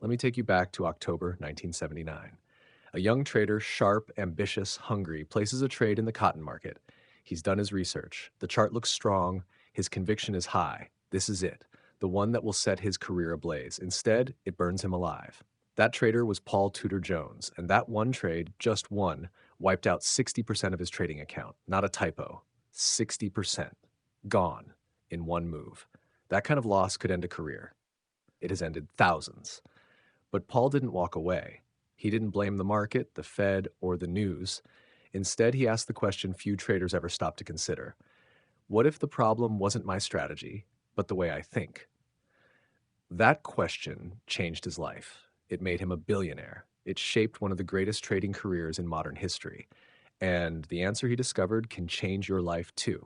Let me take you back to October 1979. A young trader, sharp, ambitious, hungry, places a trade in the cotton market. He's done his research. The chart looks strong. His conviction is high. This is it, the one that will set his career ablaze. Instead, it burns him alive. That trader was Paul Tudor Jones, and that one trade, just one, wiped out 60% of his trading account. Not a typo. 60%. Gone in one move. That kind of loss could end a career. It has ended thousands. But Paul didn't walk away. He didn't blame the market, the Fed, or the news. Instead, he asked the question few traders ever stop to consider. What if the problem wasn't my strategy, but the way I think? That question changed his life. It made him a billionaire. It shaped one of the greatest trading careers in modern history. And the answer he discovered can change your life too.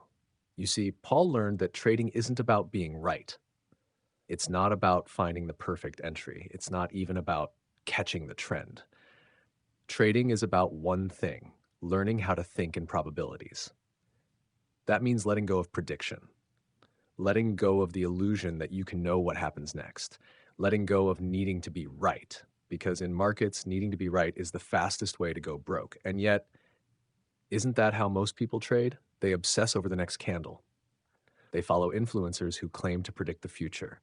You see, Paul learned that trading isn't about being right. It's not about finding the perfect entry. It's not even about catching the trend. Trading is about one thing: learning how to think in probabilities. That means letting go of prediction, letting go of the illusion that you can know what happens next, letting go of needing to be right, because in markets, needing to be right is the fastest way to go broke. And yet, isn't that how most people trade? They obsess over the next candle. They follow influencers who claim to predict the future.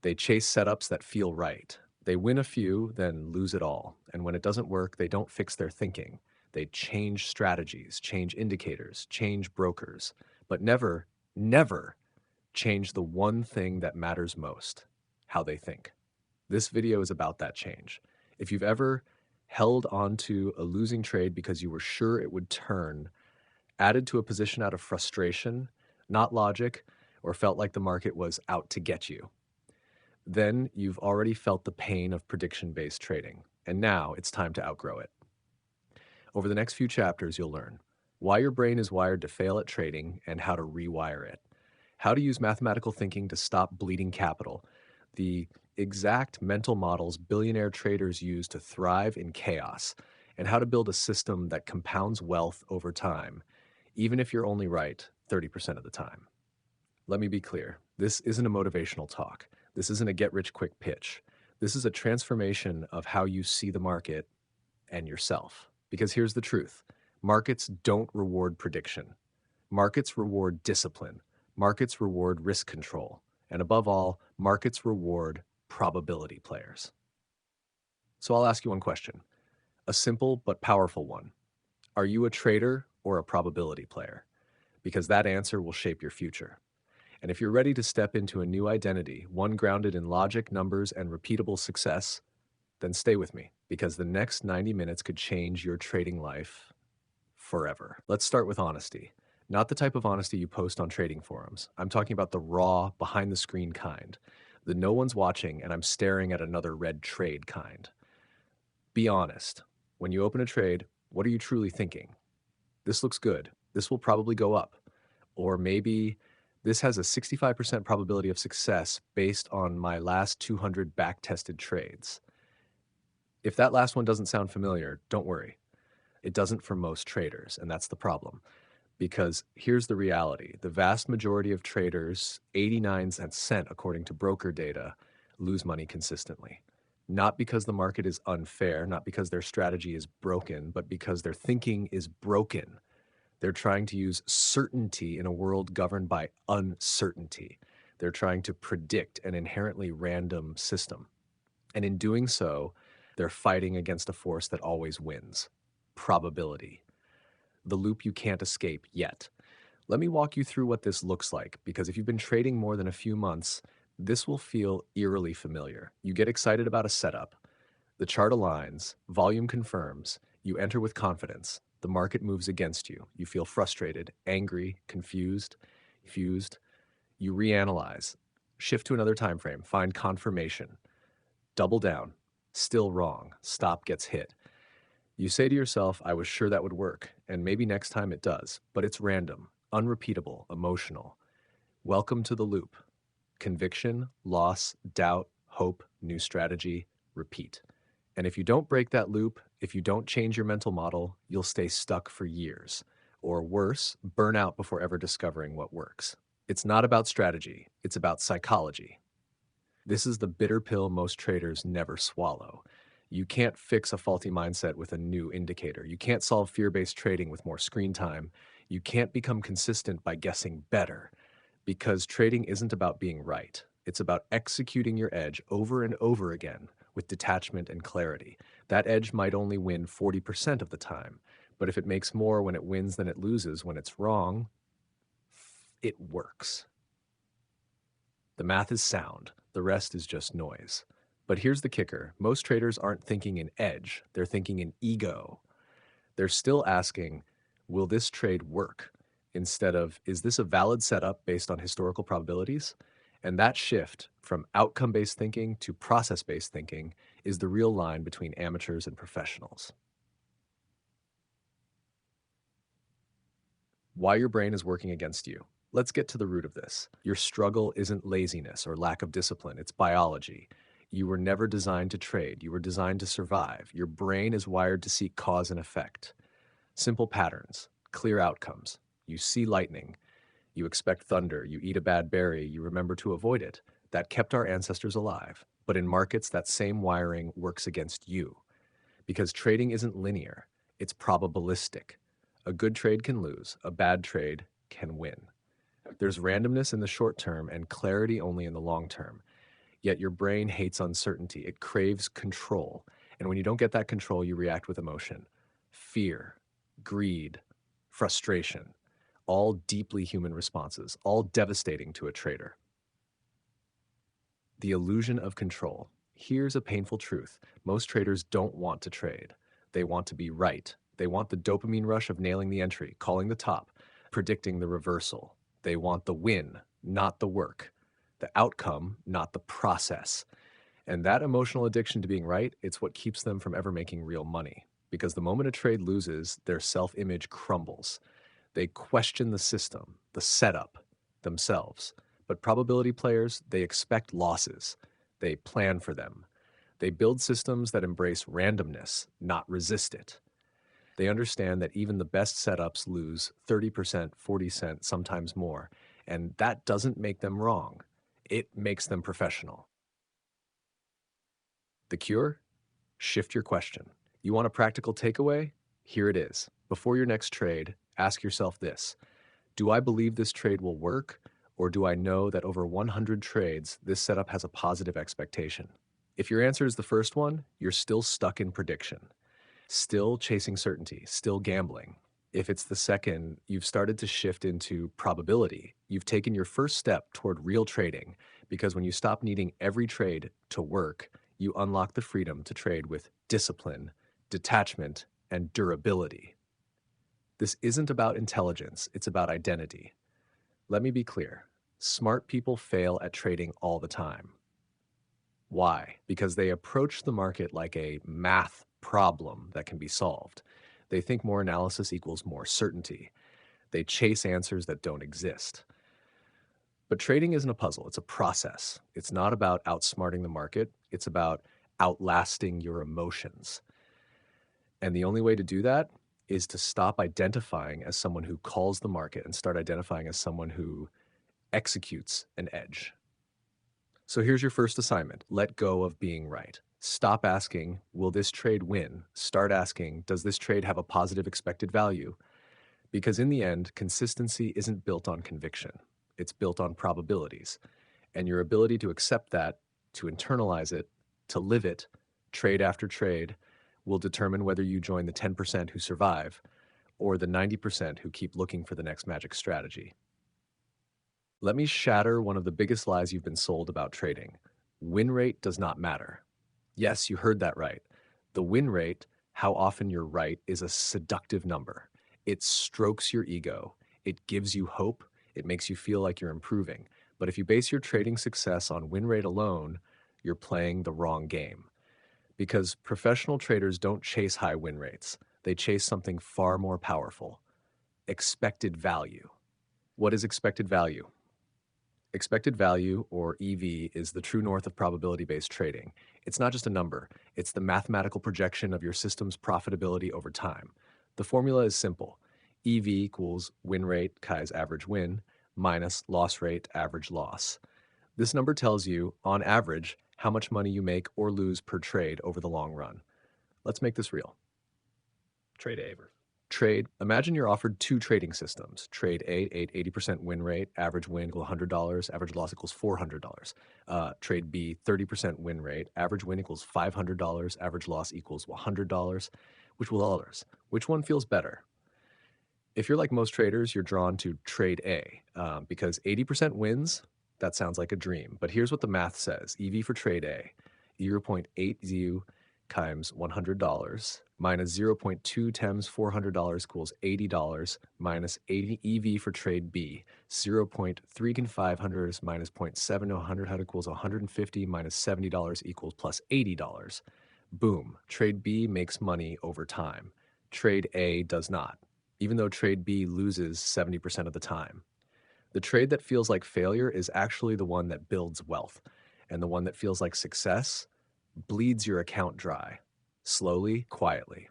They chase setups that feel right. They win a few, then lose it all. And when it doesn't work, they don't fix their thinking. They change strategies, change indicators, change brokers, but never, never change the one thing that matters most: how they think. This video is about that change. If you've ever held onto a losing trade because you were sure it would turn, added to a position out of frustration, not logic, or felt like the market was out to get you, then you've already felt the pain of prediction-based trading, and now it's time to outgrow it. Over the next few chapters, you'll learn why your brain is wired to fail at trading and how to rewire it, how to use mathematical thinking to stop bleeding capital, the exact mental models billionaire traders use to thrive in chaos, and how to build a system that compounds wealth over time, even if you're only right 30% of the time. Let me be clear. This isn't a motivational talk. This isn't a get-rich-quick pitch. This is a transformation of how you see the market and yourself. Because here's the truth. Markets don't reward prediction. Markets reward discipline. Markets reward risk control. And above all, markets reward probability players. So I'll ask you one question, a simple but powerful one. Are you a trader or a probability player? Because that answer will shape your future. And if you're ready to step into a new identity, one grounded in logic, numbers, and repeatable success, then stay with me, because the next 90 minutes could change your trading life forever. Let's start with honesty. Not the type of honesty you post on trading forums. I'm talking about the raw, behind-the-screen kind. The no one's watching and I'm staring at another red trade kind. Be honest. When you open a trade, what are you truly thinking? This looks good. This will probably go up. Or maybe this has a 65% probability of success based on my last 200 back-tested trades. If that last one doesn't sound familiar, don't worry. It doesn't for most traders, and that's the problem. Because here's the reality. The vast majority of traders, 89% according to broker data, lose money consistently. Not because the market is unfair, not because their strategy is broken, but because their thinking is broken. They're trying to use certainty in a world governed by uncertainty. They're trying to predict an inherently random system. And in doing so, they're fighting against a force that always wins: probability. The loop you can't escape yet. Let me walk you through what this looks like, because if you've been trading more than a few months, this will feel eerily familiar. You get excited about a setup. The chart aligns, volume confirms, you enter with confidence. The market moves against you. You feel frustrated, angry, confused, fused. You reanalyze, shift to another time frame, find confirmation, double down, still wrong, stop gets hit. You say to yourself, I was sure that would work, and maybe next time it does, but it's random, unrepeatable, emotional. Welcome to the loop. Conviction, loss, doubt, hope, new strategy, repeat. And if you don't break that loop, if you don't change your mental model, you'll stay stuck for years. Or worse, burn out before ever discovering what works. It's not about strategy, it's about psychology. This is the bitter pill most traders never swallow. You can't fix a faulty mindset with a new indicator. You can't solve fear-based trading with more screen time. You can't become consistent by guessing better, because trading isn't about being right. It's about executing your edge over and over again with detachment and clarity. That edge might only win 40% of the time, but if it makes more when it wins than it loses when it's wrong, it works. The math is sound, the rest is just noise. But here's the kicker: most traders aren't thinking in edge, they're thinking in ego. They're still asking, will this trade work? Instead of, is this a valid setup based on historical probabilities? And that shift from outcome based thinking to process based thinking is the real line between amateurs and professionals. Why your brain is working against you. Let's get to the root of this. Your struggle isn't laziness or lack of discipline, it's biology. You were never designed to trade, you were designed to survive. Your brain is wired to seek cause and effect. Simple patterns, clear outcomes. You see lightning, you expect thunder, you eat a bad berry, you remember to avoid it. That kept our ancestors alive. But in markets, that same wiring works against you. Because trading isn't linear, it's probabilistic. A good trade can lose, a bad trade can win. There's randomness in the short term and clarity only in the long term. Yet your brain hates uncertainty. It craves control. And when you don't get that control, you react with emotion, fear, greed, frustration, all deeply human responses, all devastating to a trader. The illusion of control. Here's a painful truth. Most traders don't want to trade. They want to be right. They want the dopamine rush of nailing the entry, calling the top, predicting the reversal. They want the win, not the work. The outcome, not the process. And that emotional addiction to being right, it's what keeps them from ever making real money. Because the moment a trade loses, their self-image crumbles. They question the system, the setup, themselves. But probability players, they expect losses. They plan for them. They build systems that embrace randomness, not resist it. They understand that even the best setups lose 30%, 40%, sometimes more. And that doesn't make them wrong. It makes them professional. The cure? Shift your question. You want a practical takeaway? Here it is. Before your next trade, ask yourself this: do I believe this trade will work, or do I know that over 100 trades, this setup has a positive expectation? If your answer is the first one, you're still stuck in prediction, still chasing certainty, still gambling. If it's the second, you've started to shift into probability. You've taken your first step toward real trading, because when you stop needing every trade to work, you unlock the freedom to trade with discipline, detachment, and durability. This isn't about intelligence, it's about identity. Let me be clear. Smart people fail at trading all the time. Why? Because they approach the market like a math problem that can be solved. They think more analysis equals more certainty. They chase answers that don't exist. But trading isn't a puzzle, it's a process. It's not about outsmarting the market, it's about outlasting your emotions. And the only way to do that is to stop identifying as someone who calls the market and start identifying as someone who executes an edge. So here's your first assignment: let go of being right. Stop asking, will this trade win? Start asking, does this trade have a positive expected value? Because in the end, consistency isn't built on conviction. It's built on probabilities. And your ability to accept that, to internalize it, to live it, trade after trade, will determine whether you join the 10% who survive or the 90% who keep looking for the next magic strategy. Let me shatter one of the biggest lies you've been sold about trading. Win rate does not matter. Yes, you heard that right. The win rate, how often you're right, is a seductive number. It strokes your ego. It gives you hope. It makes you feel like you're improving. But if you base your trading success on win rate alone, you're playing the wrong game. Because professional traders don't chase high win rates. They chase something far more powerful: expected value. What is expected value? Expected value, or EV, is the true north of probability-based trading. It's not just a number, it's the mathematical projection of your system's profitability over time. The formula is simple. EV equals win rate, Kai's average win, minus loss rate, average loss. This number tells you, on average, how much money you make or lose per trade over the long run. Let's make this real. Trade A. Imagine you're offered two trading systems. Trade A, 80% win rate, average win equals $100, average loss equals $400. Trade B, 30% win rate, average win equals $500, average loss equals $100. Which one feels better? If you're like most traders, you're drawn to trade A because 80% wins, that sounds like a dream. But here's what the math says. EV for trade A, 0.80 times $100 minus 0.2 times $400 equals $80 minus 80 EV for trade B, 0.3 minus 0.7 to 100 equals 150 minus $70 equals plus $80. Boom, trade B makes money over time. Trade A does not, even though trade B loses 70% of the time. The trade that feels like failure is actually the one that builds wealth, and the one that feels like success bleeds your account dry, slowly, quietly.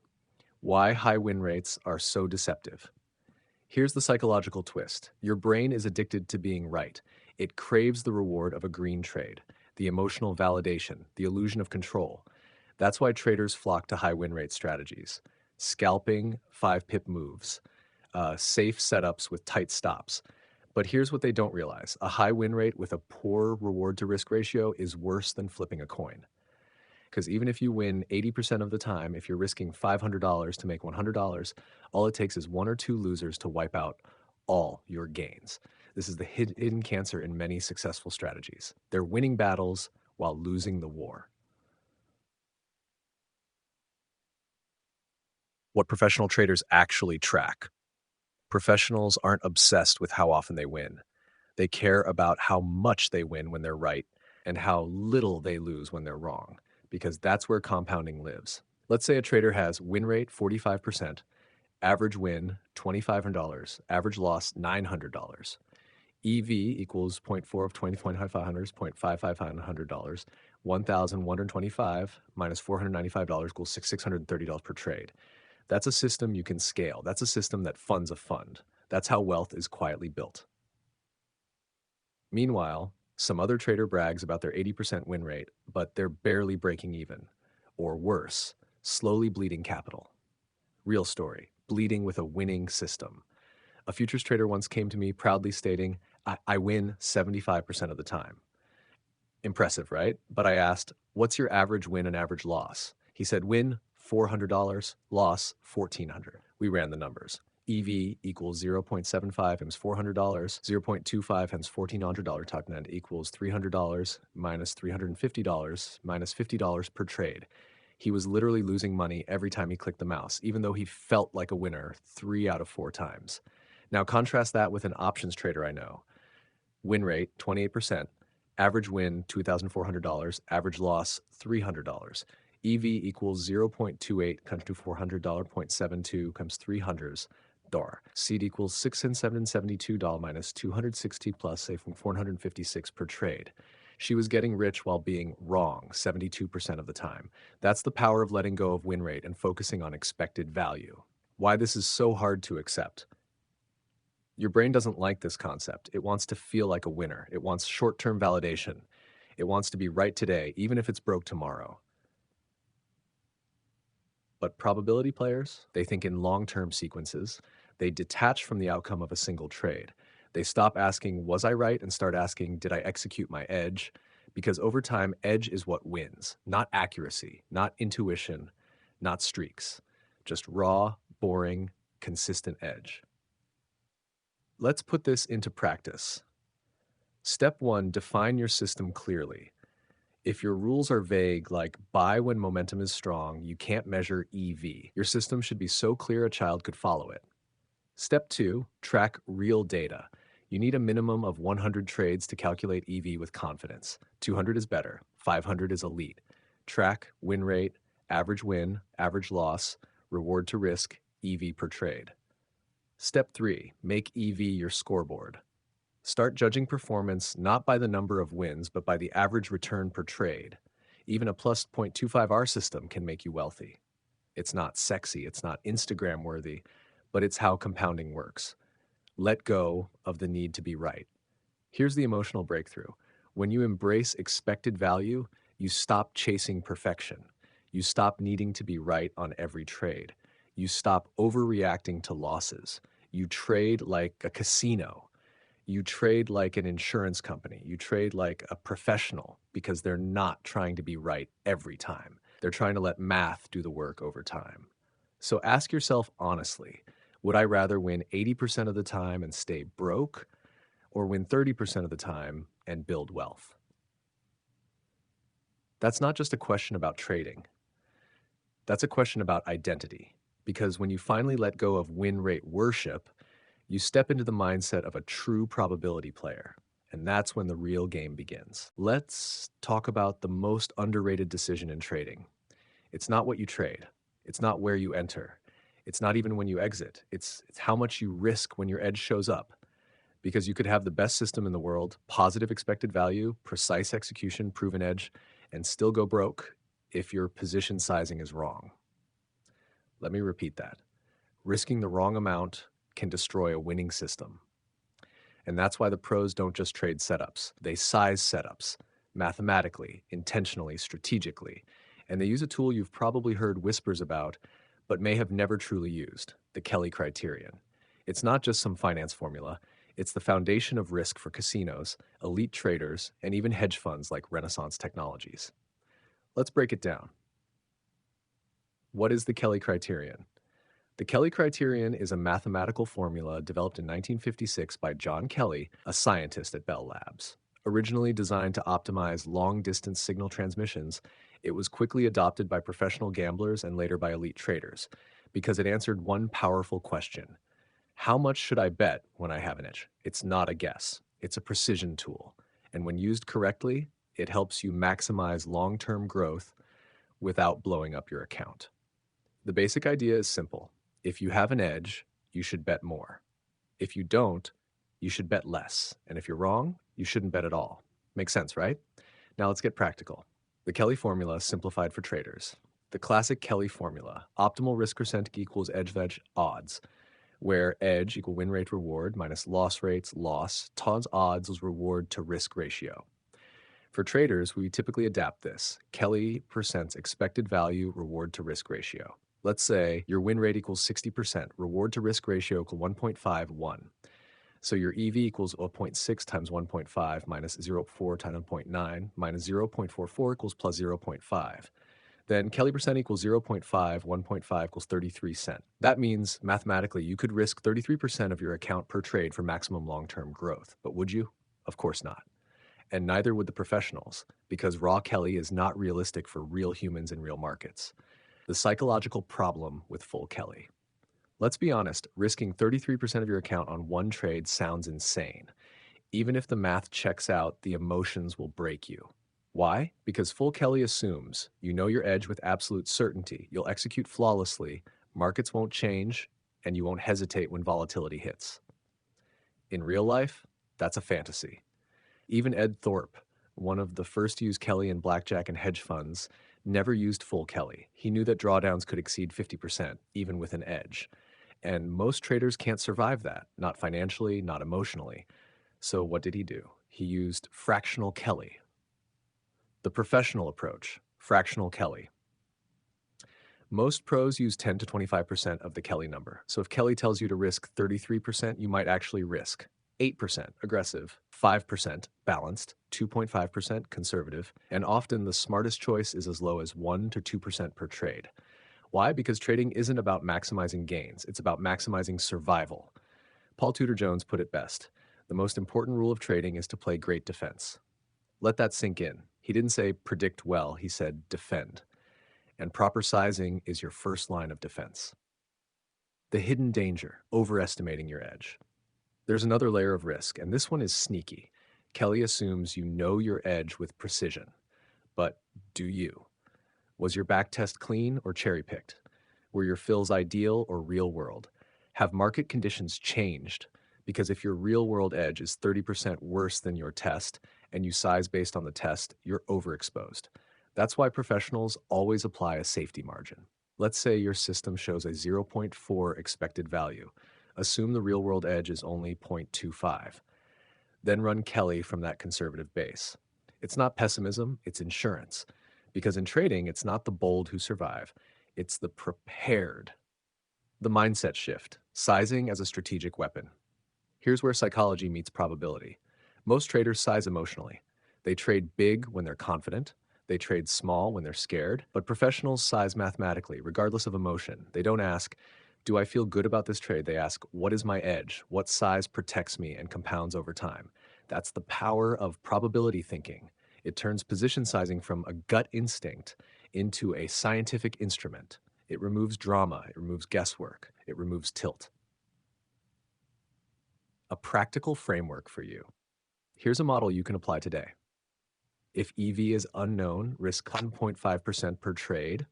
Why high win rates are so deceptive. Here's the psychological twist. Your brain is addicted to being right. It craves the reward of a green trade, the emotional validation, the illusion of control. That's why traders flock to high win rate strategies. Scalping, 5-pip moves, safe setups with tight stops. But here's what they don't realize. A high win rate with a poor reward to risk ratio is worse than flipping a coin. Because even if you win 80% of the time, if you're risking $500 to make $100, all it takes is one or two losers to wipe out all your gains. This is the hidden cancer in many successful strategies. They're winning battles while losing the war. What professional traders actually track. Professionals aren't obsessed with how often they win. They care about how much they win when they're right and how little they lose when they're wrong, because that's where compounding lives. Let's say a trader has win rate 45%, average win $2,500, average loss $900. EV equals zero point 0.4 of 20,500 is $0.5500. 1,125 minus $495 equals $630 per trade. That's a system you can scale. That's a system that funds a fund. That's how wealth is quietly built. Meanwhile, some other trader brags about their 80% win rate, but they're barely breaking even. Or worse, slowly bleeding capital. Real story, bleeding with a winning system. A futures trader once came to me proudly stating, I win 75% of the time. Impressive, right? But I asked, what's your average win and average loss? He said, win $400, loss $1,400. We ran the numbers. EV equals 0.75 times $400, 0.25 times $1,400 top end equals $300 minus $350 minus $50 per trade. He was literally losing money every time he clicked the mouse, even though he felt like a winner 3 out of 4 times. Now contrast that with an options trader I know. Win rate 28%, average win $2,400, average loss $300. EV equals 0.28 comes to $400, 0.72 comes 300s. Seed equals $672 minus 260 plus, say from 456 per trade. She was getting rich while being wrong 72% of the time. That's the power of letting go of win rate and focusing on expected value. Why this is so hard to accept. Your brain doesn't like this concept. It wants to feel like a winner. It wants short-term validation. It wants to be right today, even if it's broke tomorrow. But probability players, they think in long-term sequences. They detach from the outcome of a single trade. They stop asking, was I right? And start asking, did I execute my edge? Because over time, edge is what wins, not accuracy, not intuition, not streaks. Just raw, boring, consistent edge. Let's put this into practice. Step 1, define your system clearly. If your rules are vague, like buy when momentum is strong, you can't measure EV. Your system should be so clear a child could follow it. Step 2, track real data. You need a minimum of 100 trades to calculate EV with confidence. 200 is better, 500 is elite. Track win rate, average win, average loss, reward to risk, EV per trade. Step 3, make EV your scoreboard. Start judging performance not by the number of wins, but by the average return per trade. Even a plus 0.25R system can make you wealthy. It's not sexy, it's not Instagram worthy, but it's how compounding works. Let go of the need to be right. Here's the emotional breakthrough. When you embrace expected value, you stop chasing perfection. You stop needing to be right on every trade. You stop overreacting to losses. You trade like a casino. You trade like an insurance company. You trade like a professional because they're not trying to be right every time. They're trying to let math do the work over time. So ask yourself honestly, would I rather win 80% of the time and stay broke or win 30% of the time and build wealth? That's not just a question about trading. That's a question about identity. Because when you finally let go of win rate worship, you step into the mindset of a true probability player. And that's when the real game begins. Let's talk about the most underrated decision in trading. It's not what you trade. It's not where you enter. It's not even when you exit. It's how much you risk when your edge shows up. Because you could have the best system in the world, positive expected value, precise execution, proven edge, and still go broke if your position sizing is wrong. Let me repeat that. Risking the wrong amount can destroy a winning system. And that's why the pros don't just trade setups. They size setups mathematically, intentionally, strategically. And they use a tool you've probably heard whispers about, but may have never truly used, the Kelly Criterion. It's not just some finance formula. It's the foundation of risk for casinos, elite traders, and even hedge funds like Renaissance Technologies. Let's break it down. What is the Kelly Criterion? The Kelly Criterion is a mathematical formula developed in 1956 by John Kelly, a scientist at Bell Labs. Originally designed to optimize long-distance signal transmissions, it was quickly adopted by professional gamblers and later by elite traders because it answered one powerful question. How much should I bet when I have an edge? It's not a guess. It's a precision tool. And when used correctly, it helps you maximize long-term growth without blowing up your account. The basic idea is simple. If you have an edge, you should bet more. If you don't, you should bet less. And if you're wrong, you shouldn't bet at all. Makes sense, right? Now let's get practical. The Kelly formula simplified for traders. The classic Kelly formula, optimal risk percentage equals edge-veg odds, where edge equal win rate reward minus loss rates loss times odds is reward to risk ratio. For traders, we typically adapt this. Kelly percents expected value reward to risk ratio. Let's say your win rate equals 60%, reward to risk ratio equal 1.51. So your EV equals 0.6 times 1.5 minus 0.4 times 1.9 minus 0.44 equals plus 0.5. Then Kelly percent equals 0.5, 1.5 equals 33 cents. That means mathematically you could risk 33% of your account per trade for maximum long-term growth. But would you? Of course not. And neither would the professionals, because raw Kelly is not realistic for real humans in real markets. The psychological problem with full Kelly. Let's be honest, risking 33% of your account on one trade sounds insane. Even if the math checks out, the emotions will break you. Why? Because full Kelly assumes you know your edge with absolute certainty, you'll execute flawlessly, markets won't change, and you won't hesitate when volatility hits. In real life, that's a fantasy. Even Ed Thorpe, one of the first to use Kelly in blackjack and hedge funds, never used full Kelly. He knew that drawdowns could exceed 50%, even with an edge. And most traders can't survive that, not financially, not emotionally. So what did he do? He used fractional Kelly. The professional approach, fractional Kelly. Most pros use 10 to 25% of the Kelly number. So if Kelly tells you to risk 33%, you might actually risk 8% aggressive, 5% balanced, 2.5% conservative, and often the smartest choice is as low as 1 to 2% per trade. Why? Because trading isn't about maximizing gains, it's about maximizing survival. Paul Tudor Jones put it best. The most important rule of trading is to play great defense. Let that sink in. He didn't say predict well, he said defend. And proper sizing is your first line of defense. The hidden danger, overestimating your edge. There's another layer of risk, and this one is sneaky. Kelly assumes you know your edge with precision. But do you? Was your back test clean or cherry-picked? Were your fills ideal or real world? Have market conditions changed? Because if your real world edge is 30% worse than your test and you size based on the test, you're overexposed. That's why professionals always apply a safety margin. Let's say your system shows a 0.4 expected value. Assume the real world edge is only 0.25. Then run Kelly from that conservative base. It's not pessimism, it's insurance. Because in trading, it's not the bold who survive, it's the prepared. The mindset shift, sizing as a strategic weapon. Here's where psychology meets probability. Most traders size emotionally. They trade big when they're confident. They trade small when they're scared. But professionals size mathematically, regardless of emotion. They don't ask, do I feel good about this trade? They ask, what is my edge? What size protects me and compounds over time? That's the power of probability thinking. It turns position sizing from a gut instinct into a scientific instrument. It removes drama, it removes guesswork, it removes tilt. A practical framework for you. Here's a model you can apply today. If EV is unknown, risk 1.5% per trade.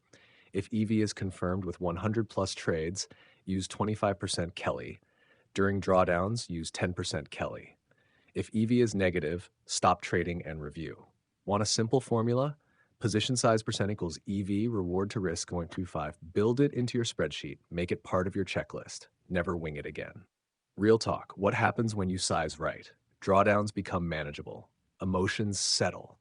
If EV is confirmed with 100 plus trades, use 25% Kelly. During drawdowns, use 10% Kelly. If EV is negative, stop trading and review. Want a simple formula? Position size percent equals EV reward to risk 0.25. Build it into your spreadsheet. Make it part of your checklist. Never wing it again. Real talk. What happens when you size right? Drawdowns become manageable. Emotions settle.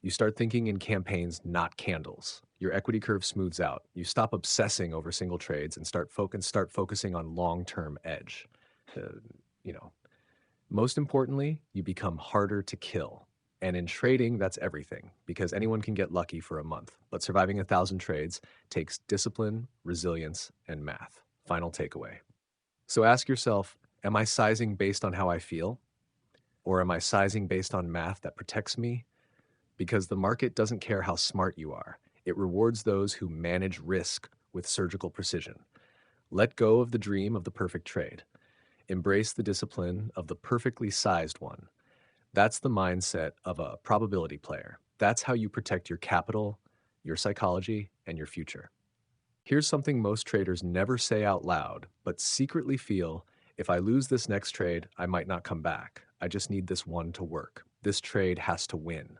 You start thinking in campaigns, not candles. Your equity curve smooths out. You stop obsessing over single trades and start focusing on long-term edge. Uh, you know, Most importantly, you become harder to kill. And in trading, that's everything, because anyone can get lucky for a month. But surviving 1,000 trades takes discipline, resilience, and math. Final takeaway. So ask yourself, am I sizing based on how I feel? Or am I sizing based on math that protects me? Because the market doesn't care how smart you are. It rewards those who manage risk with surgical precision. Let go of the dream of the perfect trade. Embrace the discipline of the perfectly sized one. That's the mindset of a probability player. That's how you protect your capital, your psychology, and your future. Here's something most traders never say out loud, but secretly feel: if I lose this next trade, I might not come back. I just need this one to work. This trade has to win.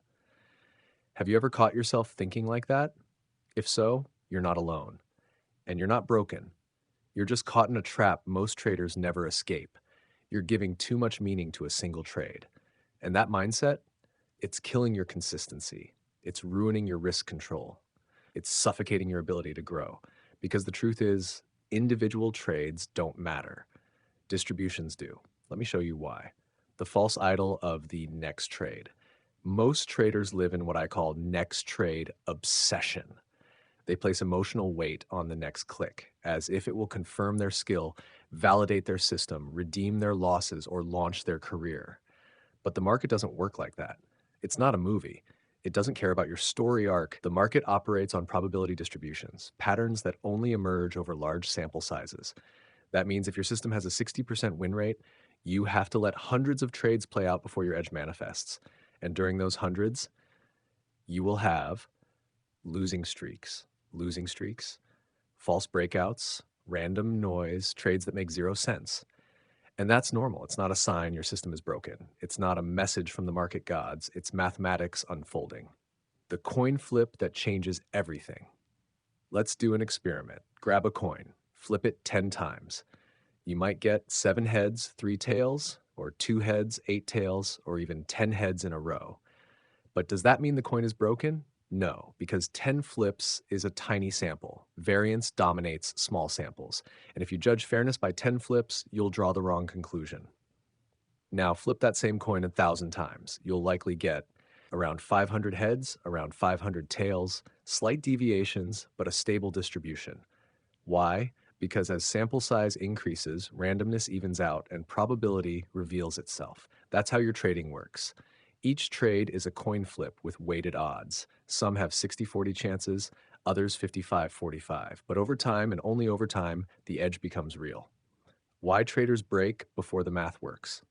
Have you ever caught yourself thinking like that? If so, you're not alone. And you're not broken. You're just caught in a trap most traders never escape. You're giving too much meaning to a single trade. And that mindset, it's killing your consistency. It's ruining your risk control. It's suffocating your ability to grow. Because the truth is, individual trades don't matter. Distributions do. Let me show you why. The false idol of the next trade. Most traders live in what I call next trade obsession. They place emotional weight on the next click, as if it will confirm their skill, validate their system, redeem their losses, or launch their career. But the market doesn't work like that. It's not a movie. It doesn't care about your story arc. The market operates on probability distributions, patterns that only emerge over large sample sizes. That means if your system has a 60% win rate, you have to let hundreds of trades play out before your edge manifests. And during those hundreds, you will have losing streaks, false breakouts, random noise, trades that make zero sense. And that's normal. It's not a sign your system is broken. It's not a message from the market gods. It's mathematics unfolding. The coin flip that changes everything. Let's do an experiment. Grab a coin, flip it 10 times. You might get 7 heads, 3 tails, or 2 heads, 8 tails, or even 10 heads in a row. But does that mean the coin is broken? No, because 10 flips is a tiny sample. Variance dominates small samples. And if you judge fairness by 10 flips, you'll draw the wrong conclusion. Now flip that same coin 1,000 times. You'll likely get around 500 heads, around 500 tails, slight deviations, but a stable distribution. Why? Because as sample size increases, randomness evens out and probability reveals itself. That's how your trading works. Each trade is a coin flip with weighted odds. Some have 60-40 chances, others 55-45. But over time, and only over time, the edge becomes real. Why traders break before the math works?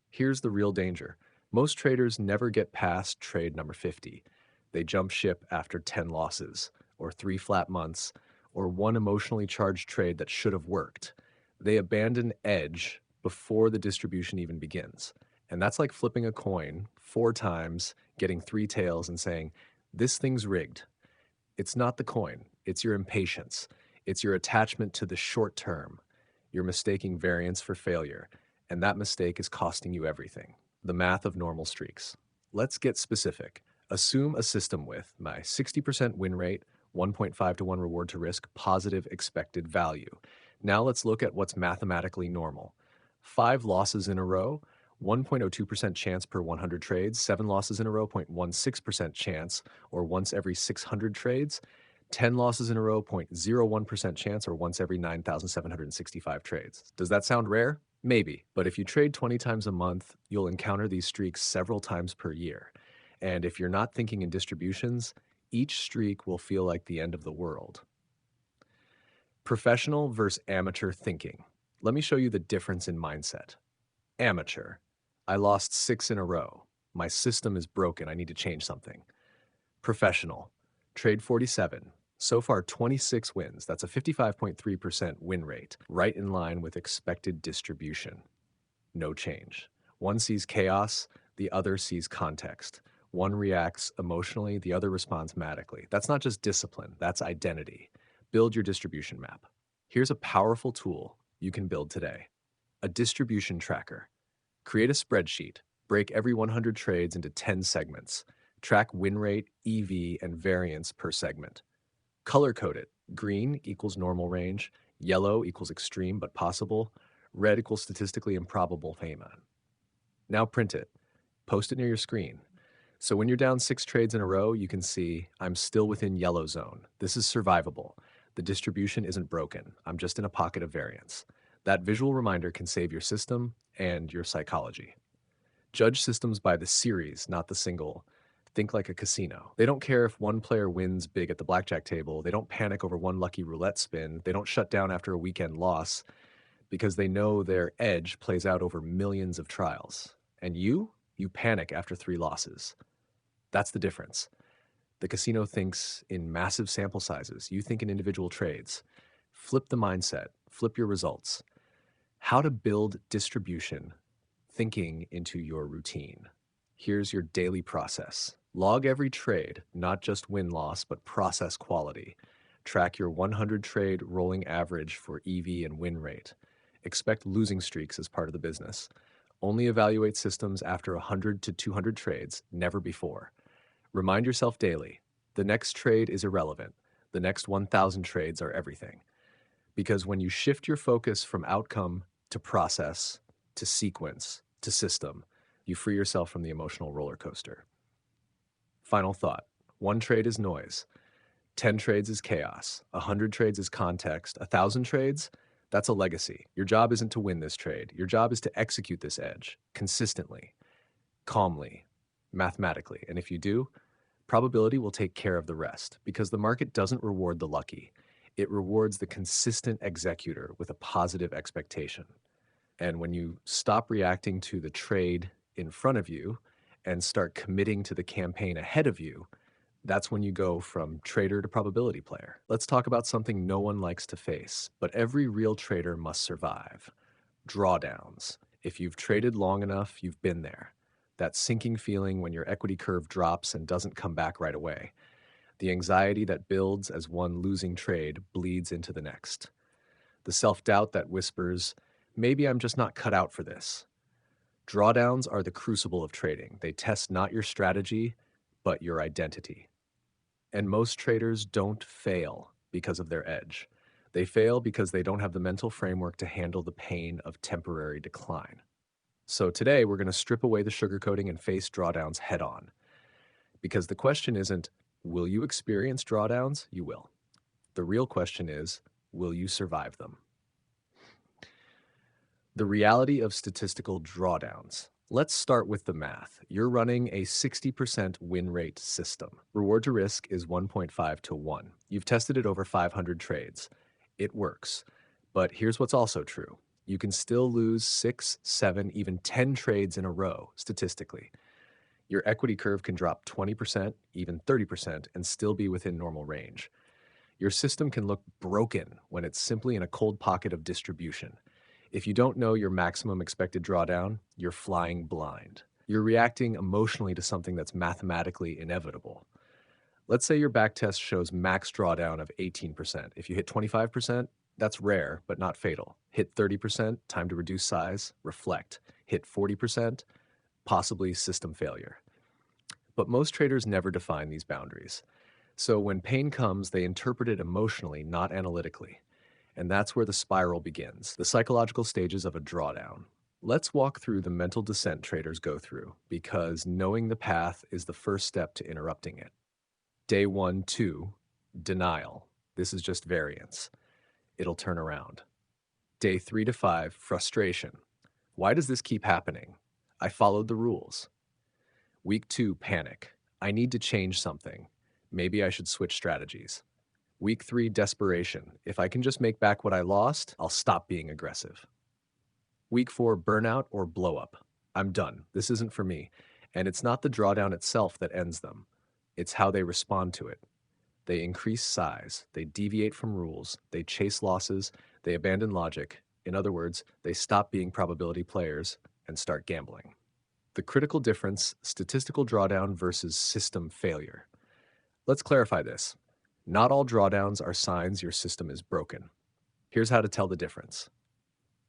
Here's the real danger. Most traders never get past trade number 50. They jump ship after 10 losses, or 3 flat months, or one emotionally charged trade that should have worked. They abandon edge before the distribution even begins. And that's like flipping a coin 4 times, getting 3 tails, and saying, this thing's rigged. It's not the coin, it's your impatience. It's your attachment to the short term. You're mistaking variance for failure, and that mistake is costing you everything. The math of normal streaks. Let's get specific. Assume a system with my 60% win rate, 1.5 to 1 reward to risk, positive expected value. Now let's look at what's mathematically normal. 5 losses in a row, 1.02% chance per 100 trades, 7 losses in a row, 0.16% chance, or once every 600 trades, 10 losses in a row, 0.01% chance, or once every 9,765 trades. Does that sound rare? Maybe, but if you trade 20 times a month, you'll encounter these streaks several times per year. And if you're not thinking in distributions, each streak will feel like the end of the world. Professional versus amateur thinking. Let me show you the difference in mindset. Amateur. I lost 6 in a row. My system is broken. I need to change something. Professional. Trade 47. So far, 26 wins. That's a 55.3% win rate, right in line with expected distribution. No change. One sees chaos, the other sees context. One reacts emotionally, the other responds matically. That's not just discipline, that's identity. Build your distribution map. Here's a powerful tool you can build today: a distribution tracker. Create a spreadsheet. Break every 100 trades into 10 segments. Track win rate, EV, and variance per segment. Color code it. Green equals normal range, yellow equals extreme but possible, red equals statistically improbable payment. Now print it. Post it near your screen. So when you're down 6 trades in a row, you can see I'm still within yellow zone. This is survivable. The distribution isn't broken. I'm just in a pocket of variance. That visual reminder can save your system and your psychology. Judge systems by the series, not the single. Think like a casino. They don't care if one player wins big at the blackjack table. They don't panic over one lucky roulette spin. They don't shut down after a weekend loss because they know their edge plays out over millions of trials. And you panic after 3 losses. That's the difference. The casino thinks in massive sample sizes. You think in individual trades. Flip the mindset. Flip your results. How to build distribution thinking into your routine. Here's your daily process. Log every trade, not just win-loss, but process quality. Track your 100 trade rolling average for EV and win rate. Expect losing streaks as part of the business. Only evaluate systems after 100 to 200 trades, never before. Remind yourself daily, the next trade is irrelevant. The next 1,000 trades are everything. Because when you shift your focus from outcome to process, to sequence, to system, you free yourself from the emotional roller coaster. Final thought. 1 trade is noise. 10 trades is chaos. 100 trades is context. 1,000 trades, that's a legacy. Your job isn't to win this trade. Your job is to execute this edge consistently, calmly, mathematically. And if you do, probability will take care of the rest, because the market doesn't reward the lucky. It rewards the consistent executor with a positive expectation. And when you stop reacting to the trade in front of you and start committing to the campaign ahead of you, that's when you go from trader to probability player. Let's talk about something no one likes to face, but every real trader must survive: drawdowns. If you've traded long enough, you've been there. That sinking feeling when your equity curve drops and doesn't come back right away. The anxiety that builds as one losing trade bleeds into the next. The self-doubt that whispers, maybe I'm just not cut out for this. Drawdowns are the crucible of trading. They test not your strategy, but your identity. And most traders don't fail because of their edge. They fail because they don't have the mental framework to handle the pain of temporary decline. So today we're going to strip away the sugarcoating and face drawdowns head on. Because the question isn't, will you experience drawdowns? You will. The real question is, will you survive them? The reality of statistical drawdowns. Let's start with the math. You're running a 60% win rate system. Reward to risk is 1.5 to 1. You've tested it over 500 trades. It works. But here's what's also true. You can still lose 6, 7, even 10 trades in a row statistically. Your equity curve can drop 20%, even 30%, and still be within normal range. Your system can look broken when it's simply in a cold pocket of distribution. If you don't know your maximum expected drawdown, you're flying blind. You're reacting emotionally to something that's mathematically inevitable. Let's say your backtest shows max drawdown of 18%. If you hit 25%, that's rare, but not fatal. Hit 30%, time to reduce size, reflect. Hit 40%, possibly system failure. But most traders never define these boundaries. So when pain comes, they interpret it emotionally, not analytically. And that's where the spiral begins, the psychological stages of a drawdown. Let's walk through the mental descent traders go through, because knowing the path is the first step to interrupting it. Day 1, 2, denial. This is just variance. It'll turn around. Day 3 to 5, frustration. Why does this keep happening? I followed the rules. Week 2, panic. I need to change something. Maybe I should switch strategies. Week 3, desperation. If I can just make back what I lost, I'll stop being aggressive. Week 4, burnout or blow up. I'm done. This isn't for me. And it's not the drawdown itself that ends them. It's how they respond to it. They increase size, they deviate from rules, they chase losses, they abandon logic. In other words, they stop being probability players and start gambling. The critical difference, statistical drawdown versus system failure. Let's clarify this. Not all drawdowns are signs your system is broken. Here's how to tell the difference.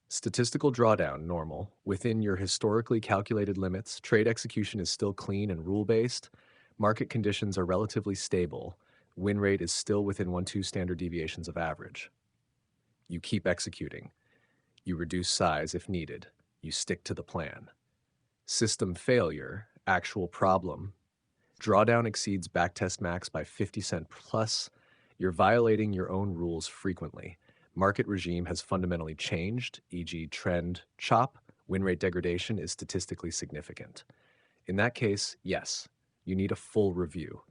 Statistical drawdown, normal. Within your historically calculated limits, trade execution is still clean and rule-based. Market conditions are relatively stable. Win rate is still within 1-2 standard deviations of average. You keep executing. You reduce size if needed. You stick to the plan. System failure, actual problem. Drawdown exceeds backtest max by 50 cent plus. You're violating your own rules frequently. Market regime has fundamentally changed, e.g. trend chop, win rate degradation is statistically significant. In that case, yes, you need a full review.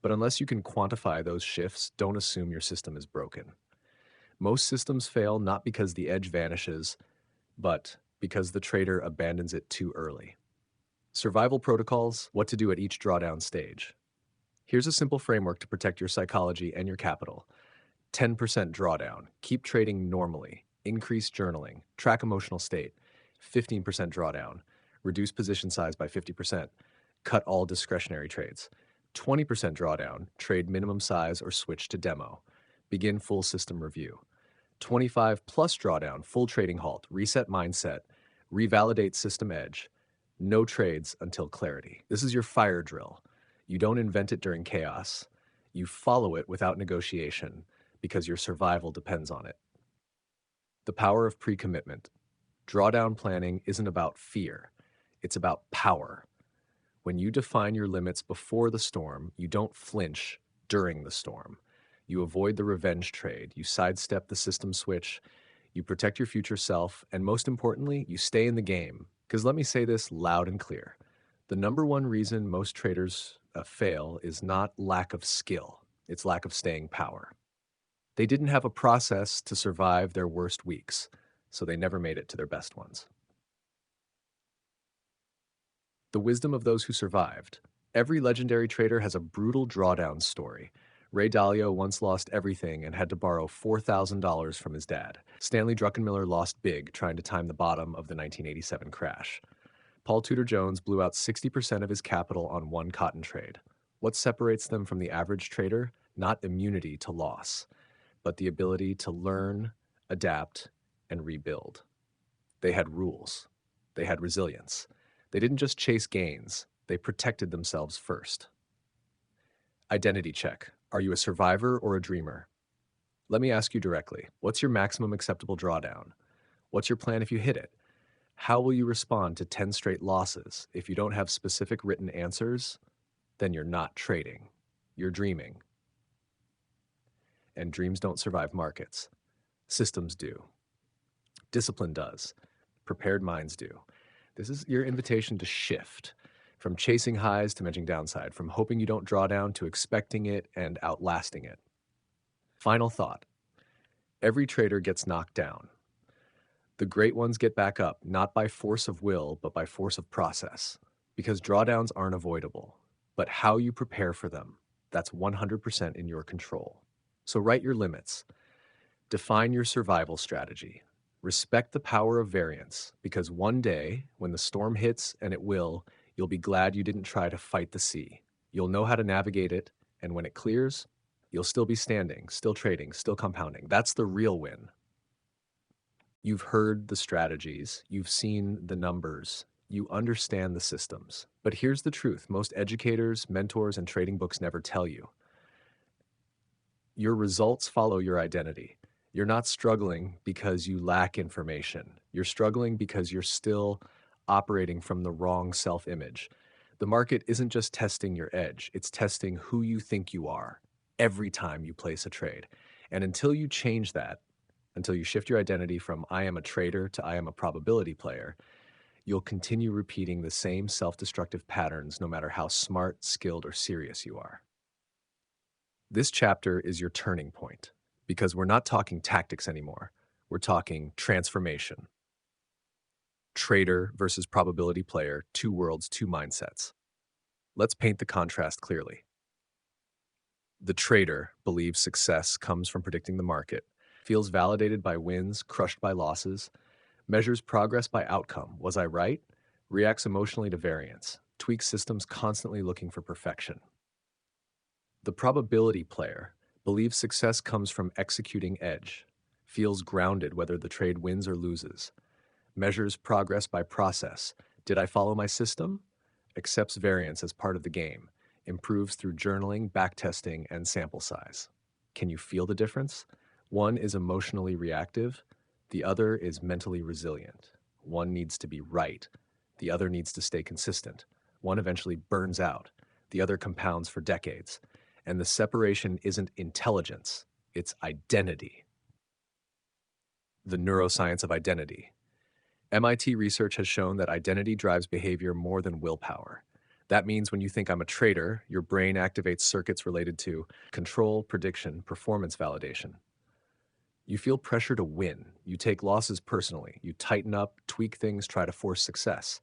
But unless you can quantify those shifts, don't assume your system is broken. Most systems fail not because the edge vanishes, but because the trader abandons it too early. Survival protocols, what to do at each drawdown stage. Here's a simple framework to protect your psychology and your capital. 10% drawdown, keep trading normally, increase journaling, track emotional state. 15% drawdown, reduce position size by 50%, cut all discretionary trades. 20% drawdown, trade minimum size or switch to demo. Begin full system review. 25 plus drawdown, full trading halt, reset mindset, revalidate system edge. No trades until clarity. This is your fire drill. You don't invent it during chaos. You follow it without negotiation because your survival depends on it. The power of pre-commitment. Drawdown planning isn't about fear. It's about power. When you define your limits before the storm, you don't flinch during the storm. You avoid the revenge trade. You sidestep the system switch. You protect your future self. And most importantly, you stay in the game. Because let me say this loud and clear. The number one reason most traders fail is not lack of skill. It's lack of staying power. They didn't have a process to survive their worst weeks, so they never made it to their best ones. The wisdom of those who survived. Every legendary trader has a brutal drawdown story. Ray Dalio once lost everything and had to borrow $4,000 from his dad. Stanley Druckenmiller lost big trying to time the bottom of the 1987 crash. Paul Tudor Jones blew out 60% of his capital on one cotton trade. What separates them from the average trader? Not immunity to loss, but the ability to learn, adapt, and rebuild. They had rules. They had resilience. They didn't just chase gains. They protected themselves first. Identity check. Are you a survivor or a dreamer? Let me ask you directly. What's your maximum acceptable drawdown? What's your plan if you hit it? How will you respond to 10 straight losses? If you don't have specific written answers, then you're not trading. You're dreaming. And dreams don't survive markets. Systems do. Discipline does. Prepared minds do. This is your invitation to shift from chasing highs to managing downside, from hoping you don't draw down to expecting it and outlasting it. Final thought. Every trader gets knocked down. The great ones get back up, not by force of will, but by force of process. Because drawdowns aren't avoidable. But how you prepare for them, that's 100% in your control. So write your limits. Define your survival strategy. Respect the power of variance, because one day, when the storm hits, and it will, you'll be glad you didn't try to fight the sea. You'll know how to navigate it, and when it clears, you'll still be standing, still trading, still compounding. That's the real win. You've heard the strategies, you've seen the numbers, You understand the systems. But here's the truth most educators, mentors, and trading books never tell you. Your results follow your identity. You're not struggling because you lack information. You're struggling because you're still operating from the wrong self image. The market isn't just testing your edge, it's testing who you think you are every time you place a trade. And until you change that, until you shift your identity from I am a trader to I am a probability player, you'll continue repeating the same self destructive patterns no matter how smart, skilled, or serious you are. This chapter is your turning point because we're not talking tactics anymore. We're talking transformation. Trader versus probability player, two worlds, two mindsets. Let's paint the contrast clearly. The trader believes success comes from predicting the market, feels validated by wins, crushed by losses, measures progress by outcome. Was I right? Reacts emotionally to variance, tweaks systems constantly looking for perfection. The probability player believes success comes from executing edge, feels grounded whether the trade wins or loses, measures progress by process. Did I follow my system? Accepts variance as part of the game, improves through journaling, backtesting, and sample size. Can you feel the difference? One is emotionally reactive, the other is mentally resilient. One needs to be right, the other needs to stay consistent. One eventually burns out, the other compounds for decades. And the separation isn't intelligence, it's identity. The neuroscience of identity. MIT research has shown that identity drives behavior more than willpower. That means when you think I'm a trader, your brain activates circuits related to control, prediction, performance validation. You feel pressure to win. You take losses personally. You tighten up, tweak things, try to force success.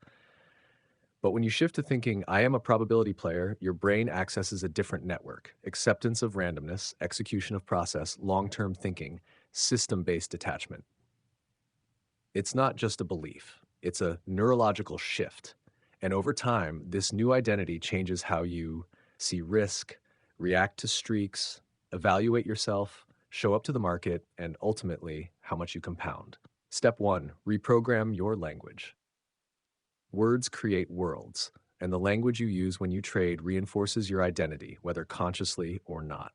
But when you shift to thinking, I am a probability player, your brain accesses a different network: acceptance of randomness, execution of process, long term thinking, system based detachment. It's not just a belief, it's a neurological shift. And over time, this new identity changes how you see risk, react to streaks, evaluate yourself, show up to the market, and ultimately, how much you compound. Step one, reprogram your language. Words create worlds, and the language you use when you trade reinforces your identity, whether consciously or not.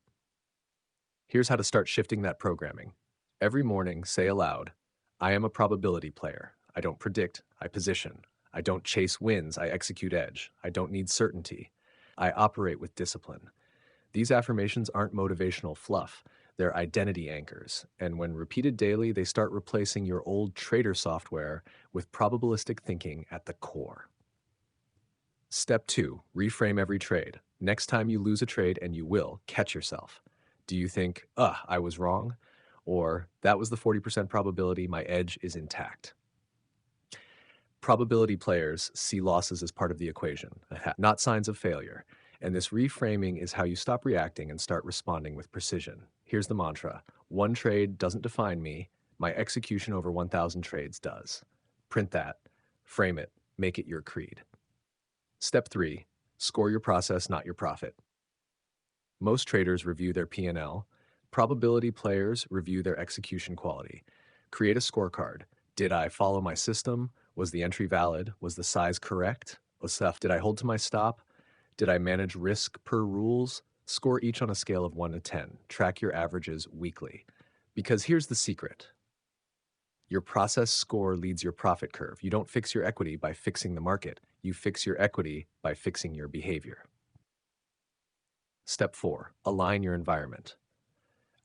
Here's how to start shifting that programming. Every morning, say aloud, I am a probability player. I don't predict, I position. I don't chase wins, I execute edge. I don't need certainty. I operate with discipline. These affirmations aren't motivational fluff, they're identity anchors. And when repeated daily, they start replacing your old trader software with probabilistic thinking at the core. Step two, reframe every trade. Next time you lose a trade, and you will, catch yourself. Do you think, I was wrong? Or that was the 40% probability, my edge is intact? Probability players see losses as part of the equation, not signs of failure. And this reframing is how you stop reacting and start responding with precision. Here's the mantra: one trade doesn't define me, my execution over 1,000 trades does. Print that, frame it, make it your creed. Step three, score your process, not your profit. Most traders review their P&L. Probability players review their execution quality. Create a scorecard. Did I follow my system? Was the entry valid? Was the size correct? Did I hold to my stop? Did I manage risk per rules? Score each on a scale of 1 to 10. Track your averages weekly. Because here's the secret: your process score leads your profit curve. You don't fix your equity by fixing the market. You fix your equity by fixing your behavior. Step four, align your environment.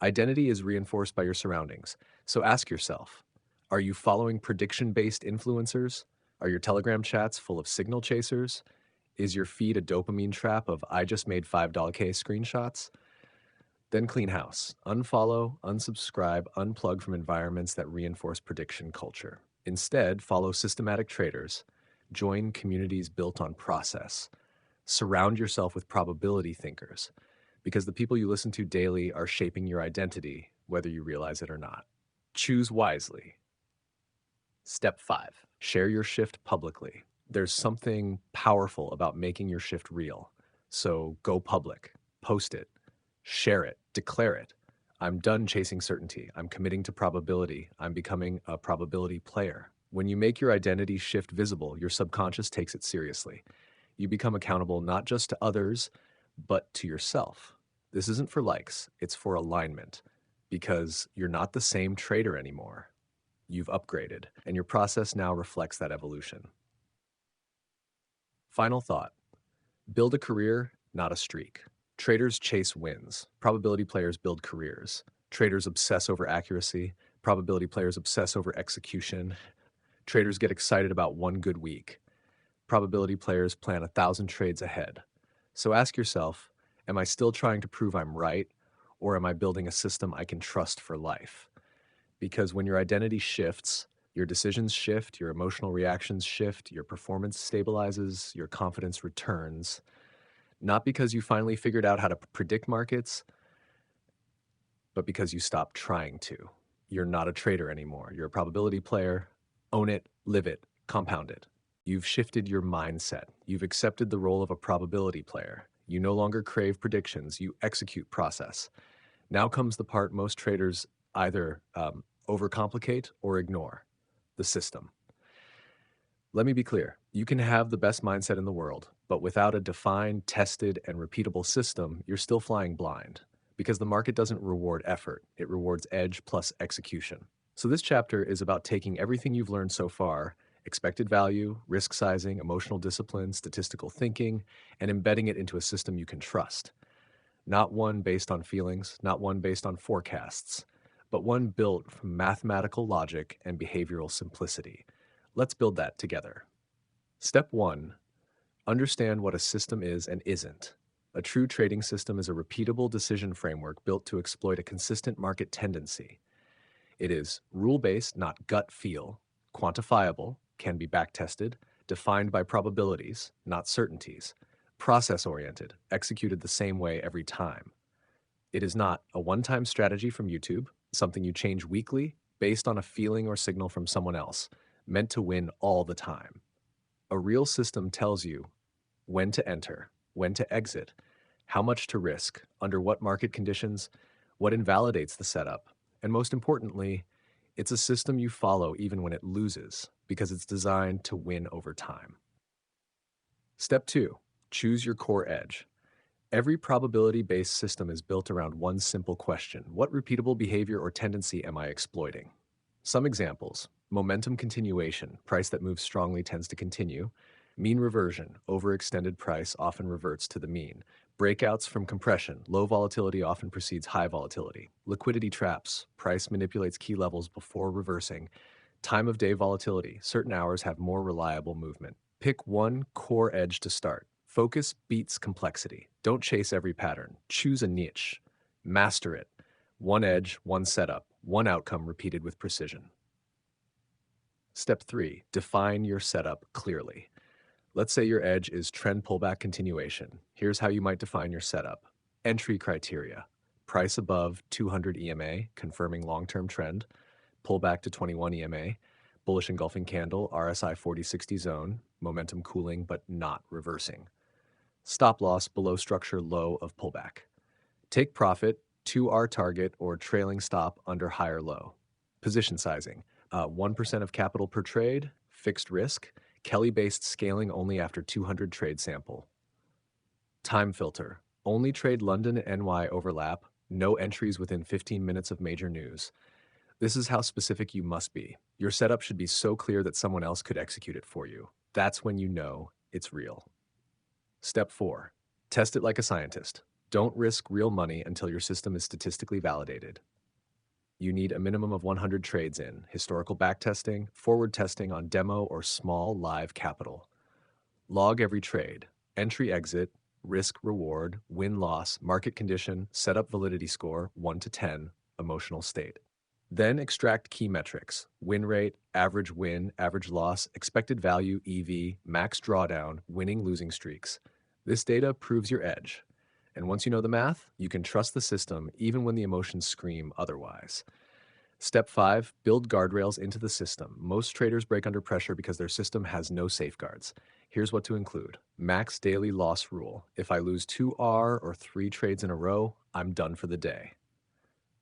Identity is reinforced by your surroundings. So ask yourself, are you following prediction-based influencers? Are your Telegram chats full of signal chasers? Is your feed a dopamine trap of I just made $5K screenshots? Then clean house. Unfollow, unsubscribe, unplug from environments that reinforce prediction culture. Instead, follow systematic traders. Join communities built on process. Surround yourself with probability thinkers, because the people you listen to daily are shaping your identity, whether you realize it or not. Choose wisely. Step five, share your shift publicly. There's something powerful about making your shift real. So go public, post it, share it, declare it. I'm done chasing certainty. I'm committing to probability. I'm becoming a probability player. When you make your identity shift visible, your subconscious takes it seriously. You become accountable not just to others, but to yourself. This isn't for likes, it's for alignment, because you're not the same trader anymore. You've upgraded, and your process now reflects that evolution. Final thought: build a career, not a streak. Traders chase wins. Probability players build careers. Traders obsess over accuracy. Probability players obsess over execution. Traders get excited about one good week. Probability players plan 1,000 trades ahead. So ask yourself, am I still trying to prove I'm right, or am I building a system I can trust for life? Because when your identity shifts, your decisions shift, your emotional reactions shift, your performance stabilizes, your confidence returns. Not because you finally figured out how to predict markets, but because you stopped trying to. You're not a trader anymore. You're a probability player. Own it, live it, compound it. You've shifted your mindset. You've accepted the role of a probability player. You no longer crave predictions, you execute process. Now comes the part most traders either overcomplicate or ignore: the system. Let me be clear. You can have the best mindset in the world, but without a defined, tested, and repeatable system, you're still flying blind, because the market doesn't reward effort. It rewards edge plus execution. So this chapter is about taking everything you've learned so far: expected value, risk sizing, emotional discipline, statistical thinking, and embedding it into a system you can trust. Not one based on feelings, not one based on forecasts, but one built from mathematical logic and behavioral simplicity. Let's build that together. Step 1: understand what a system is and isn't. A true trading system is a repeatable decision framework built to exploit a consistent market tendency. It is rule-based, not gut feel, quantifiable, can be backtested, defined by probabilities, not certainties, process-oriented, executed the same way every time. It is not a one-time strategy from YouTube, something you change weekly based on a feeling or signal from someone else, meant to win all the time. A real system tells you when to enter, when to exit, how much to risk, under what market conditions, what invalidates the setup, and most importantly, it's a system you follow even when it loses, because it's designed to win over time. Step 2: choose your core edge. Every probability-based system is built around one simple question: what repeatable behavior or tendency am I exploiting? Some examples: momentum continuation, price that moves strongly tends to continue; mean reversion, overextended price often reverts to the mean; breakouts from compression, low volatility often precedes high volatility; liquidity traps, price manipulates key levels before reversing; time of day volatility, certain hours have more reliable movement. Pick one core edge to start. Focus beats complexity. Don't chase every pattern. Choose a niche. Master it. One edge, one setup, one outcome repeated with precision. Step 3: define your setup clearly. Let's say your edge is trend pullback continuation. Here's how you might define your setup. Entry criteria: price above 200 EMA, confirming long-term trend; pullback to 21 EMA, bullish engulfing candle, RSI 40-60 zone, momentum cooling but not reversing; stop loss below structure low of pullback; take profit, 2R target or trailing stop under higher low; position sizing, 1% of capital per trade, fixed risk, Kelly-based scaling only after 200 trade sample; time filter, only trade London and NY overlap, no entries within 15 minutes of major news. This is how specific you must be. Your setup should be so clear that someone else could execute it for you. That's when you know it's real. Step 4: test it like a scientist. Don't risk real money until your system is statistically validated. You need a minimum of 100 trades in, historical backtesting, forward testing on demo or small live capital. Log every trade: entry exit, risk reward, win-loss, market condition, setup validity score 1 to 10, emotional state. Then extract key metrics: win rate, average win, average loss, expected value, EV, max drawdown, winning losing streaks. This data proves your edge. And once you know the math, you can trust the system even when the emotions scream otherwise. Step 5: build guardrails into the system. Most traders break under pressure because their system has no safeguards. Here's what to include. Max daily loss rule: if I lose 2R or 3 trades in a row, I'm done for the day.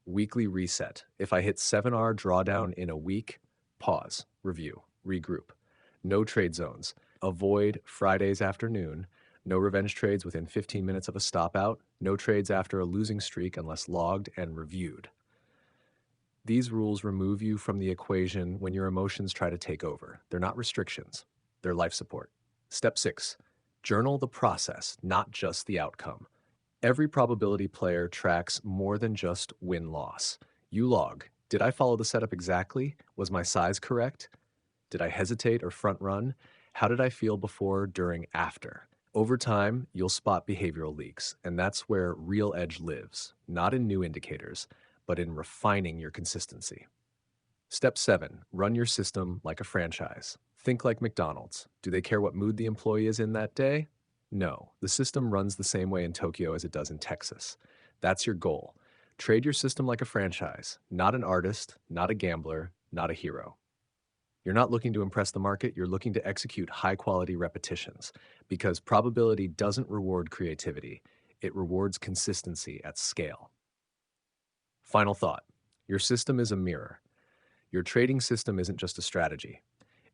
Weekly reset: if I hit 7R drawdown in a week, pause, review, regroup. No trade zones. Avoid Fridays afternoon. No revenge trades within 15 minutes of a stop out. No trades after a losing streak unless logged and reviewed. These rules remove you from the equation when your emotions try to take over. They're not restrictions, they're life support. Step 6, journal the process, not just the outcome. Every probability player tracks more than just win-loss. You log, did I follow the setup exactly? Was my size correct? Did I hesitate or front run? How did I feel before, during, after? Over time, you'll spot behavioral leaks, and that's where real edge lives, not in new indicators, but in refining your consistency. Step 7, run your system like a franchise. Think like McDonald's. Do they care what mood the employee is in that day? No, the system runs the same way in Tokyo as it does in Texas. That's your goal. Trade your system like a franchise, not an artist, not a gambler, not a hero. You're not looking to impress the market, you're looking to execute high-quality repetitions, because probability doesn't reward creativity, it rewards consistency at scale. Final thought, your system is a mirror. Your trading system isn't just a strategy.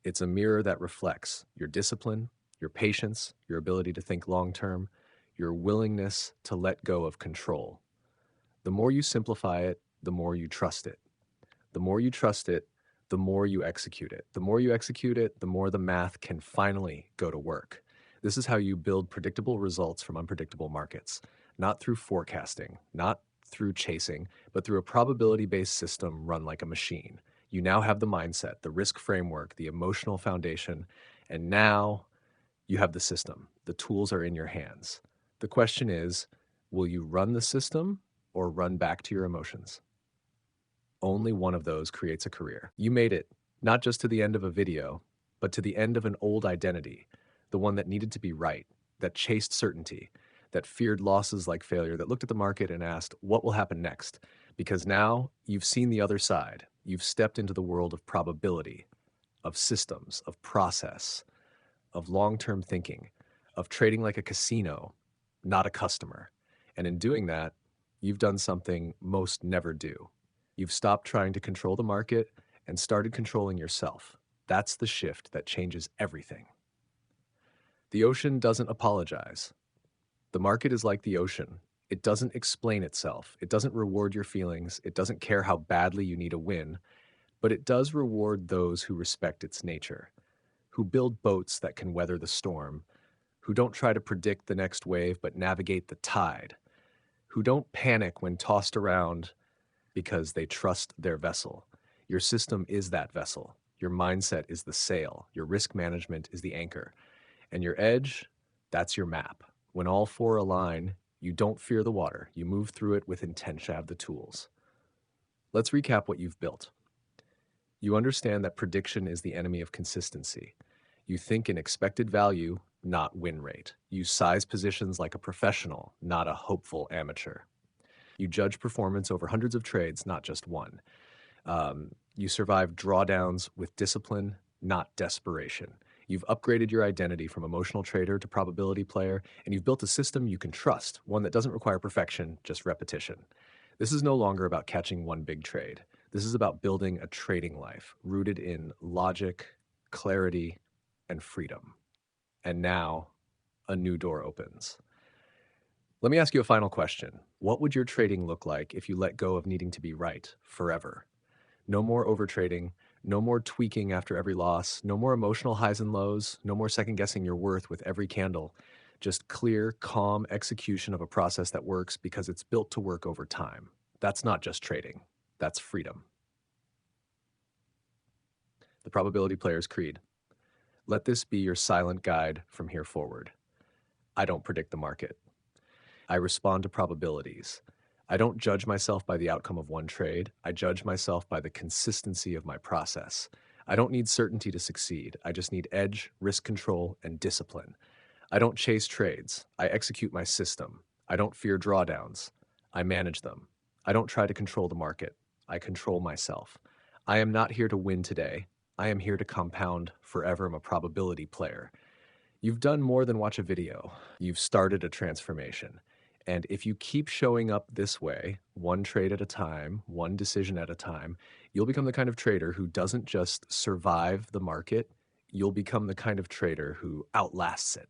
It's a mirror that reflects your discipline, your patience, your ability to think long-term, your willingness to let go of control. The more you simplify it, the more you trust it. The more you trust it, the more you execute it. The more you execute it, the more the math can finally go to work. This is how you build predictable results from unpredictable markets, not through forecasting, not through chasing, but through a probability-based system run like a machine. You now have the mindset, the risk framework, the emotional foundation, and now you have the system. The tools are in your hands. The question is, will you run the system or run back to your emotions? Only one of those creates a career. You made it, not just to the end of a video, but to the end of an old identity, the one that needed to be right, that chased certainty, that feared losses like failure, that looked at the market and asked, what will happen next? Because now you've seen the other side. You've stepped into the world of probability, of systems, of process, of long-term thinking, of trading like a casino, not a customer. And in doing that, you've done something most never do. You've stopped trying to control the market and started controlling yourself. That's the shift that changes everything. The ocean doesn't apologize. The market is like the ocean. It doesn't explain itself. It doesn't reward your feelings. It doesn't care how badly you need a win, but it does reward those who respect its nature, who build boats that can weather the storm, who don't try to predict the next wave but navigate the tide, who don't panic when tossed around because they trust their vessel. Your system is that vessel. Your mindset is the sail. Your risk management is the anchor. And your edge, that's your map. When all four align, you don't fear the water. You move through it with intention, have the tools. Let's recap what you've built. You understand that prediction is the enemy of consistency. You think in expected value, not win rate. You size positions like a professional, not a hopeful amateur. You judge performance over hundreds of trades, not just one. You survive drawdowns with discipline, not desperation. You've upgraded your identity from emotional trader to probability player, and you've built a system you can trust, one that doesn't require perfection, just repetition. This is no longer about catching one big trade. This is about building a trading life rooted in logic, clarity, and freedom. And now, a new door opens. Let me ask you a final question. What would your trading look like if you let go of needing to be right forever? No more overtrading, no more tweaking after every loss, no more emotional highs and lows, no more second guessing your worth with every candle. Just clear, calm execution of a process that works because it's built to work over time. That's not just trading, that's freedom. The Probability Player's Creed. Let this be your silent guide from here forward. I don't predict the market. I respond to probabilities. I don't judge myself by the outcome of one trade. I judge myself by the consistency of my process. I don't need certainty to succeed. I just need edge, risk control, and discipline. I don't chase trades. I execute my system. I don't fear drawdowns. I manage them. I don't try to control the market. I control myself. I am not here to win today. I am here to compound forever. I'm a probability player. You've done more than watch a video. You've started a transformation. And if you keep showing up this way, one trade at a time, one decision at a time, you'll become the kind of trader who doesn't just survive the market, you'll become the kind of trader who outlasts it.